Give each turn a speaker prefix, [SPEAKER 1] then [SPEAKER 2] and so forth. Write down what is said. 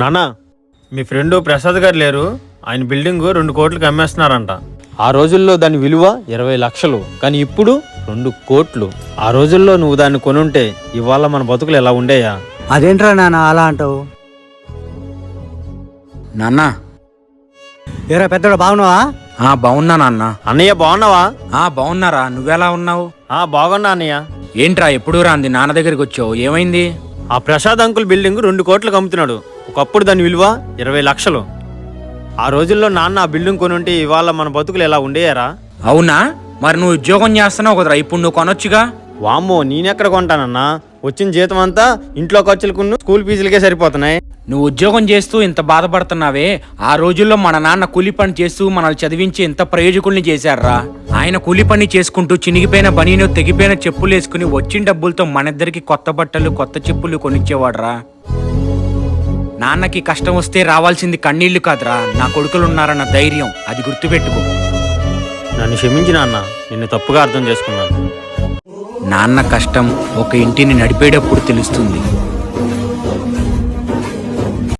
[SPEAKER 1] నానా, మీ ఫ్రెండ్ ప్రసాద్ గారు లేరు, ఆయన బిల్డింగ్ 2 కోట్లకి అమ్మేస్తున్నారంట. ఆ రోజుల్లో దాని విలువ 20 లక్షలు, కానీ ఇప్పుడు 2 కోట్లు. ఆ రోజుల్లో నువ్వు దాన్ని కొనుంటే ఇవాళ మన బతుకులు ఎలా ఉండేయా?
[SPEAKER 2] అదేంట్రా నాన్న అలా అంటావు?
[SPEAKER 3] నాన్న
[SPEAKER 2] ఏరా పెద్దోడు బాగున్నావా?
[SPEAKER 3] బాగున్నా నాన్న.
[SPEAKER 1] అన్నయ్య బాగున్నావా?
[SPEAKER 3] బాగున్నారా, నువ్వెలా ఉన్నావు?
[SPEAKER 1] బాగున్నా అన్నయ్య.
[SPEAKER 3] ఏంట్రా ఎప్పుడు రాంది నాన్న దగ్గరికి వచ్చావు, ఏమైంది?
[SPEAKER 1] ఆ ప్రసాద్ అంకుల్ బిల్డింగ్ 2 కోట్లకు అమ్ముతున్నాడు. ఒకప్పుడు దాని విలువ 20 లక్షలు. ఆ రోజుల్లో నాన్న ఆ బిల్డింగ్ కొనుంటే ఇవాళ మన బతుకులు ఎలా ఉండేయారా?
[SPEAKER 3] అవునా, మరి నువ్వు ఉద్యోగం చేస్తున్నావు కదరా, ఇప్పుడు నువ్వు కొనొచ్చుగా.
[SPEAKER 1] వామ్మో, నేనెక్కడ కొంటానన్నా? వచ్చిన జీతం అంతా ఇంట్లో ఖర్చులకు స్కూల్ ఫీజులకే సరిపోతున్నాయి.
[SPEAKER 3] నువ్వు ఉద్యోగం చేస్తూ ఇంత బాధపడుతున్నావే, ఆ రోజుల్లో మన నాన్న కూలి పని చేస్తూ మనల్ని చదివించి ఎంత ప్రయోజకుల్ని చేశారా. ఆయన కూలి పని చేసుకుంటూ చినిగిపోయిన బనీను తెగిపోయిన చెప్పులు వేసుకుని వచ్చిన డబ్బులతో మనిద్దరికి కొత్త బట్టలు కొత్త చెప్పులు కొనిచ్చేవాడ్రా. నాన్నకి కష్టం వస్తే రావాల్సింది కన్నీళ్లు కాదురా, నా కొడుకులున్నారన్న ధైర్యం, అది గుర్తుపెట్టుకో.
[SPEAKER 1] నన్ను క్షమించి నాన్న, నిన్ను తప్పుగా అర్థం చేసుకున్నాను.
[SPEAKER 3] నాన్న కష్టం ఒక ఇంటిని నడిపేటప్పుడు తెలుస్తుంది.